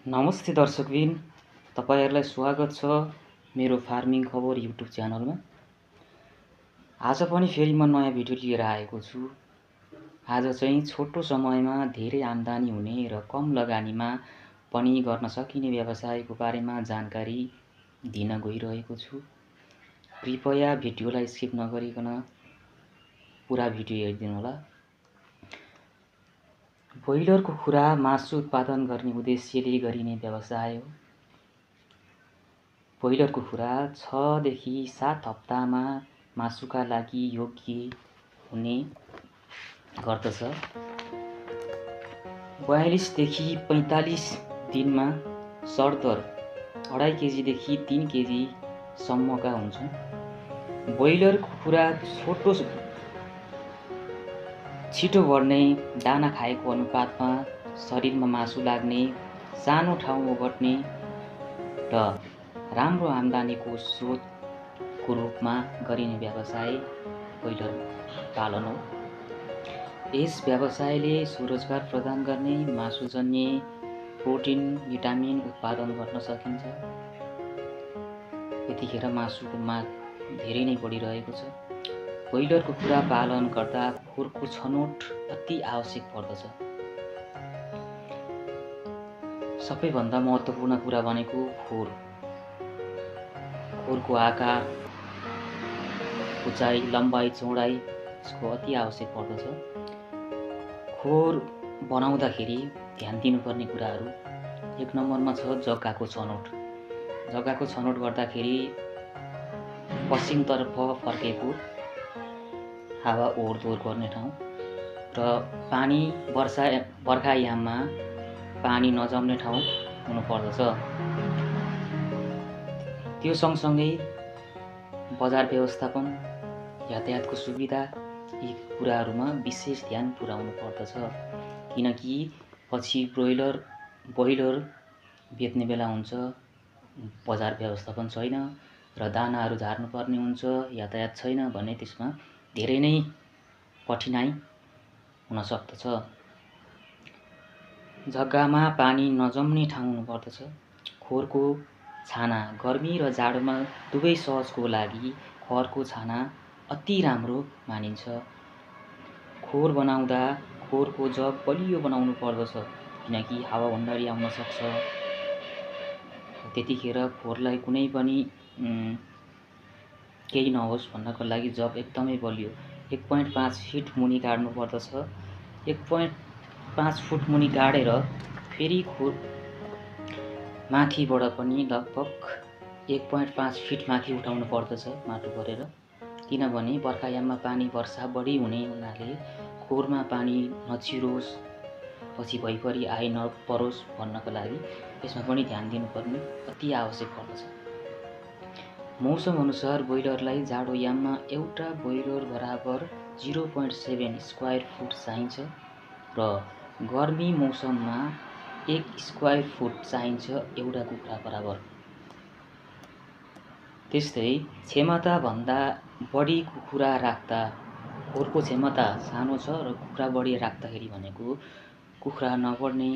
नमस्ते दर्शकबिन, तपाईहरुलाई स्वागत छ मेरो फार्मिङ खबर युट्युब च्यानलमा। आज पनि फेरि म नयाँ भिडियो लिएर आएको छु। आज चाहिँ छोटो समयमा धेरै आम्दानी हुने र कम लगानीमा पनि गर्न सकिने व्यवसायको बारेमा जानकारी दिन गइरहेको छु। कृपया भिडियोलाई स्किप नगरिकन पुरा भिडियो हेरिदिनु होला। ब्रोइलरको खुरा मासु उत्पादन गर्ने उद्देश्यले गरिने व्यवसाय हो। ब्रोइलरको खुरा 6 देखि 7 हप्तामा मासुका लागि योग्य हुने गर्दछ। 42 देखि 45 दिनमा सरदर 2.5 केजीदेखि 3 केजी सम्मका हुन्छन्। ब्रोइलरको खुरा छिटो बढ्ने, दाना खाएको अनुपातमा शरीरमा मासु लाग्ने, सानो ठाउँ ओगट्ने र राम्रो आम्दानीको स्रोतको रूपमा गरिने व्यवसाय ब्रोइलर पालन हो। यस व्यवसायले स्वरोजगार प्रदान गर्ने, मासुजन्य प्रोटिन, भिटामिन उत्पादन गर्न सकिन्छ। यतिखेर मासुको माग धेरै नै बढिरहेको छ। ब्रोइलरको खुरा पालन गर्दा खोरको छनौट अति आवश्यक पर्दछ। सबैभन्दा महत्त्वपूर्ण कुरा भनेको खोर। खोरको आकार, उचाइ, लम्बाइ, चौडाइ यसको अति आवश्यक पर्दछ। खोर बनाउँदाखेरि ध्यान दिनुपर्ने कुराहरू 1 नम्बरमा छ जग्गाको छनौट। जग्गाको छनौट गर्दाखेरि पश्चिमतर्फ फर्केको हावा ओहोरदोहोर गर्ने ठाउँ र पानी बर्खायाममा पानी नजम्ने ठाउँ हुनुपर्दछ। त्यो सँगसँगै बजार व्यवस्थापन, यातायातको सुविधा यी कुराहरूमा विशेष ध्यान पुर्याउनु पर्दछ। किनकि पछि ब्रोइलर बेच्ने बेला हुन्छ, बजार व्यवस्थापन छैन र दानाहरू झार्नुपर्ने हुन्छ, यातायात छैन भने त्यसमा धेरै नै कठिनाइ हुन सक्दछ। जग्गामा पानी नजम्ने ठाउँ हुनुपर्दछ। खोरको छाना गर्मी र जाडोमा दुवै सहजको लागि खरको छाना अति राम्रो मानिन्छ। खोर बनाउँदा खोरको जग बलियो बनाउनु पर्दछ, किनकि हावाहुन्डरी आउन सक्छ। त्यतिखेर खोरलाई कुनै पनि केही नहोस् भन्नको लागि जग एकदमै बलियो 1.5 फिट मुनि गाड्नु पर्दछ। 1.5 फुट मुनि गाडेर फेरि खोर माथिबाट पनि लगभग 1.5 फिट माथि उठाउनु पर्दछ माटो भरेर। किनभने बर्खायाममा पानी वर्षा बढी हुने हुनाले खोरमा पानी नछिरोस्, पछि भैपरि आइ नपरोस् भन्नको लागि यसमा पनि ध्यान दिनुपर्ने अति आवश्यक पर्दछ। मौसम अनुसार ब्रोइलरलाई जाडोयाममा एउटा ब्रोइलर बराबर 0.7 स्क्वायर फुट चाहिन्छ र गर्मी मौसममा 1 स्क्वायर फुट चाहिन्छ एउटा कुखुरा बराबर। त्यस्तै क्षमताभन्दा बढी कुखुरा राख्दा, खोरको क्षमता सानो छ र कुखुरा बढी राख्दाखेरि भनेको कुखुरा नबढ्ने,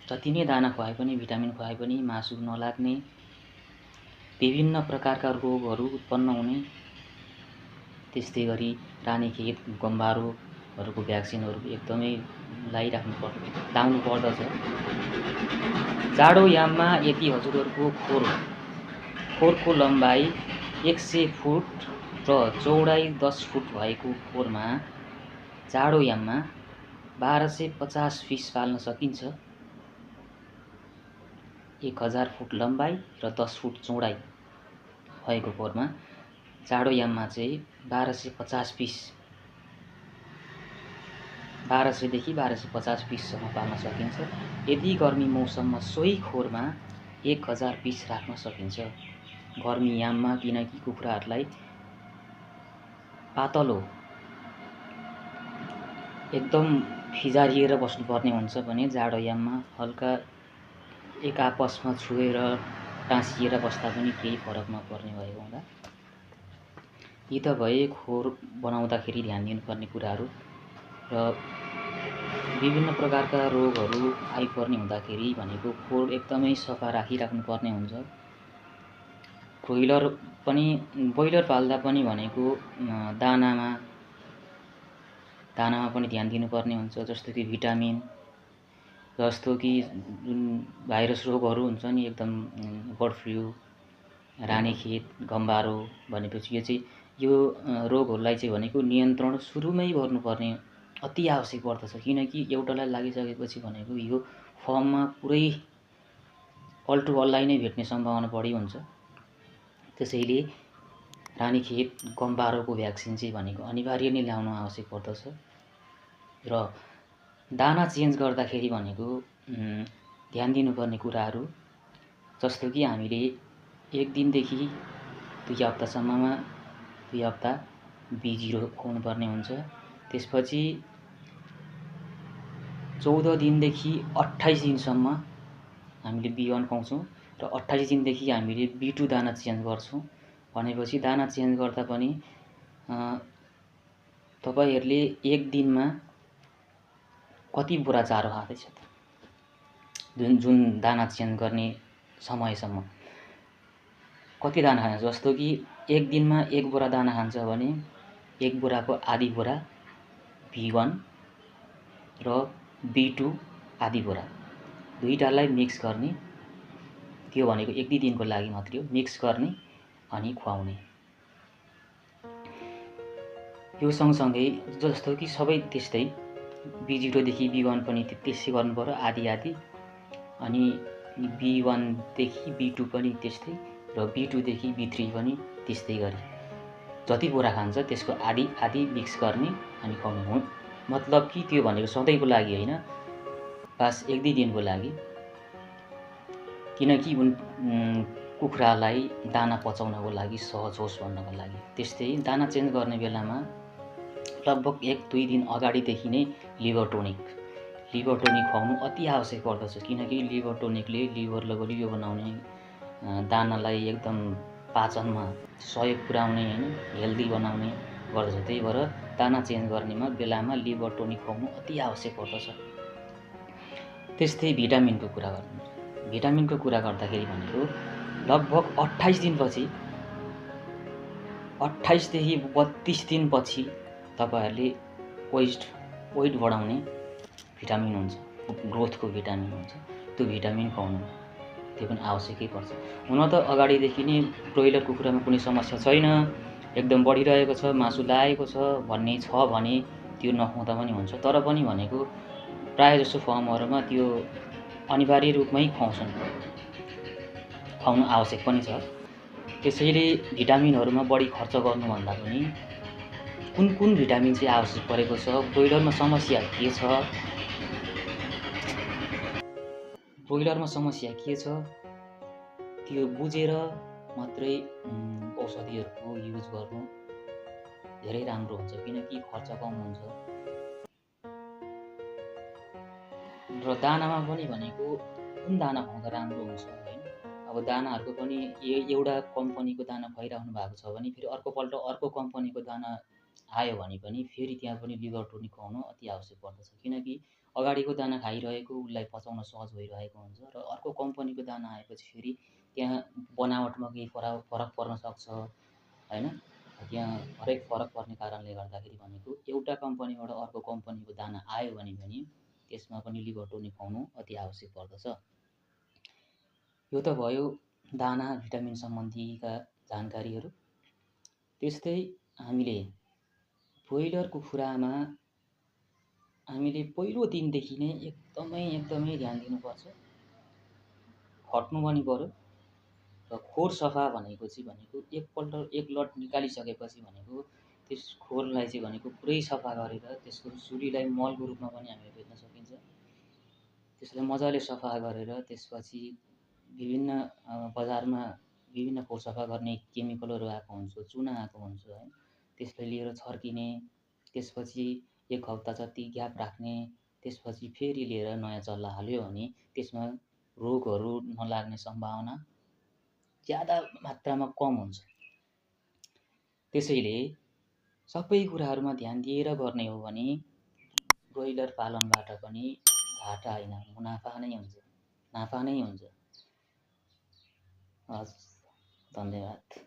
जति नै दाना खुवाए पनि, भिटामिन खुवाए पनि मासु नलाग्ने, विभिन्न प्रकारका रोगहरू उत्पन्न हुने, त्यस्तै गरी रानीखेत, गम्बारोहरूको भ्याक्सिनहरू एकदमै लाउनु पर्दछ। जाडोयाममा यदि हजुरहरूको खोरको लम्बाइ 100 फुट र चौडाइ 10 फुट भएको खोरमा जाडोयाममा 1250 फिस पाल्न सकिन्छ। 1000 फुट लम्बाइ र 10 फुट चौडाइ भएको खोरमा जाडोयाममा चाहिँ 1250 पिस 1200 देखि 1250 पिससम्म पाल्न सकिन्छ। यदि गर्मी मौसममा सोही खोरमा 1000 पिस राख्न सकिन्छ। गर्मीयाममा किनकि कुखुराहरूलाई पातलो एकदम फिजारिएर बस्नुपर्ने हुन्छ भने जाडोयाममा हल्का एक आपसमा छुएर टाँसिएर बस्दा पनि केही फरक नपर्ने भएको हुँदा यी त भए खोर बनाउँदाखेरि ध्यान दिनुपर्ने कुराहरू। र विभिन्न प्रकारका रोगहरू आइपर्ने हुँदाखेरि भनेको खोर एकदमै सफा राखिराख्नुपर्ने हुन्छ। ब्रोइलर पाल्दा पनि भनेको दानामा पनि ध्यान दिनुपर्ने हुन्छ, जस्तो कि भिटामिन, जस्तो कि जुन भाइरस रोगहरू हुन्छ नि एकदम बर्ड फ्लू, रानीखेत, गम्बारो भनेपछि यो रोगहरूलाई चाहिँ भनेको नियन्त्रण सुरुमै गर्नुपर्ने अति आवश्यक पर्दछ। किनकि एउटालाई लागिसकेपछि भनेको यो फर्ममा पुरै अल्टो अल्लाई नै भेट्ने सम्भावना बढी हुन्छ। त्यसैले रानीखेत, गम्बारोको भ्याक्सिन चाहिँ भनेको अनिवार्य नै ल्याउनु आवश्यक पर्दछ। र दाना चेन्ज गर्दाखेरि भनेको ध्यान दिनुपर्ने कुराहरू जस्तो कि हामीले 1 दिनदेखि 2 हप्तासम्ममा 2 हप्ता B0 खुवाउनुपर्ने हुन्छ। त्यसपछि 14 दिनदेखि 28 दिनसम्म हामीले B1 खुवाउँछौँ र 28 दिनदेखि हामीले B2 दाना चेन्ज गर्छौँ। भनेपछि दाना चेन्ज गर्दा पनि तपाईहरूले 1 दिनमा कति बोरा चारो खाँदैछ त, जुन दाना चेन्ज गर्ने समयसम्म कति दाना खान्छ। जस्तो कि 1 दिनमा 1 बोरा दाना खान्छ भने 1 बोराको आधी बोरा B1 र B2 आधी बोरा, दुईटालाई मिक्स गर्ने। त्यो भनेको 1-2 दिनको लागि मात्रै हो, मिक्स गर्ने अनि खुवाउने। यो सँगसँगै जस्तो कि सबै त्यस्तै B0 देखि B1 पनि त्यसै गर्नु पर्यो, आधी अनि B1 देखि B2 पनि त्यस्तै र B2 देखि B3 पनि त्यस्तै गरी जति बोरा खान्छ त्यसको आधी मिक्स गर्ने अनि खुवाउनु। मतलब कि त्यो भनेको सधैँको लागि होइन, बस 1-2 दिनको लागि। किनकि कुखुरालाई दाना पचाउनको लागि सहज होस् भन्नको लागि। त्यस्तै दाना चेन्ज गर्ने बेलामा लगभग 1-2 दिन अगाडिदेखि नै लिभर टोनिक खुवाउनु अति आवश्यक पर्दछ। किनकि लिभर टोनिकले लिभरलाई बलियो बनाउने, दानालाई एकदम पाचनमा सहयोग पुर्याउने होइन, हेल्दी बनाउने गर्दछ। त्यही भएर दाना चेन्ज गर्नेमा बेलामा लिभर टोनिक खुवाउनु अति आवश्यक पर्दछ। त्यस्तै भिटामिनको कुरा गर्नु। भिटामिनको कुरा गर्दाखेरि भनेको लगभग 28 दिनपछि 28 देखि 32 दिनपछि तपाईहरूले वेट बढाउने भिटामिन हुन्छ, ग्रोथको भिटामिन हुन्छ, त्यो भिटामिन खुवाउनु त्यो पनि आवश्यकै पर्छ। हुन त अगाडिदेखि नै ब्रोइलर कुखुरामा कुनै समस्या छैन, एकदम बढिरहेको छ, मासु लागेको छ भन्ने छ भने त्यो नखुवाउँदा पनि हुन्छ। तर पनि भनेको प्रायःजसो फर्महरूमा त्यो अनिवार्य रूपमै खुवाउनु आवश्यक पनि छ। त्यसैले भिटामिनहरूमा बढी खर्च गर्नुभन्दा पनि कुन भिटामिन चाहिँ आवश्यक परेको छ, ब्रोइलरमा समस्या के छ त्यो बुझेर मात्रै औषधिहरूको युज गर्नु धेरै राम्रो हुन्छ। किनकि खर्च कम हुन्छ र दानामा पनि भनेको कुन दाना खुवाउँदा राम्रो हुन्छ होइन। अब दानाहरूको पनि एउटा कम्पनीको दाना खुवाइराख्नु भएको छ भने फेरि अर्कोपल्ट अर्को कम्पनीको दाना आयो भने पनि फेरि त्यहाँ पनि लिभर टोनिक खुवाउनु अति आवश्यक पर्दछ। किनकि अगाडिको दाना खाइरहेको उसलाई पचाउन सहज भइरहेको हुन्छ र अर्को कम्पनीको दाना आएपछि फेरि त्यहाँ बनावटमा केही फरक पर्न सक्छ होइन। त्यहाँ फरक पर्ने कारणले गर्दाखेरि भनेको एउटा कम्पनीबाट अर्को कम्पनीको दाना आयो भने पनि त्यसमा पनि लिभर टोनिक खुवाउनु अति आवश्यक पर्दछ। यो त भयो दाना भिटामिन सम्बन्धीका जानकारीहरू। त्यस्तै हामीले ब्रोइलर कुखुरामा हामीले पहिलो दिनदेखि नै एकदमै ध्यान दिनुपर्छ, खट्नु पनि पर्यो। र खोर सफा भनेको एक लट निकालिसकेपछि भनेको त्यस खोरलाई चाहिँ भनेको पुरै सफा गरेर त्यसको सुलीलाई मलको रूपमा पनि हामीले बेच्न सकिन्छ। त्यसलाई मजाले सफा गरेर त्यसपछि विभिन्न बजारमा विभिन्न खोर सफा गर्ने केमिकलहरू आएको हुन्छ, चुना आएको हुन्छ है, त्यसलाई लिएर छर्किने, त्यसपछि 1 हप्ता जति ग्याप राख्ने, त्यसपछि फेरि लिएर नयाँ चल्ला हाल्यो भने त्यसमा रोगहरू नलाग्ने सम्भावना ज्यादा मात्रामा कम हुन्छ। त्यसैले सबै कुराहरूमा ध्यान दिएर गर्ने हो भने ब्रोइलर पालनबाट पनि घाटा होइन, मुनाफा नै हुन्छ, नाफा नै हुन्छ। हस्, धन्यवाद।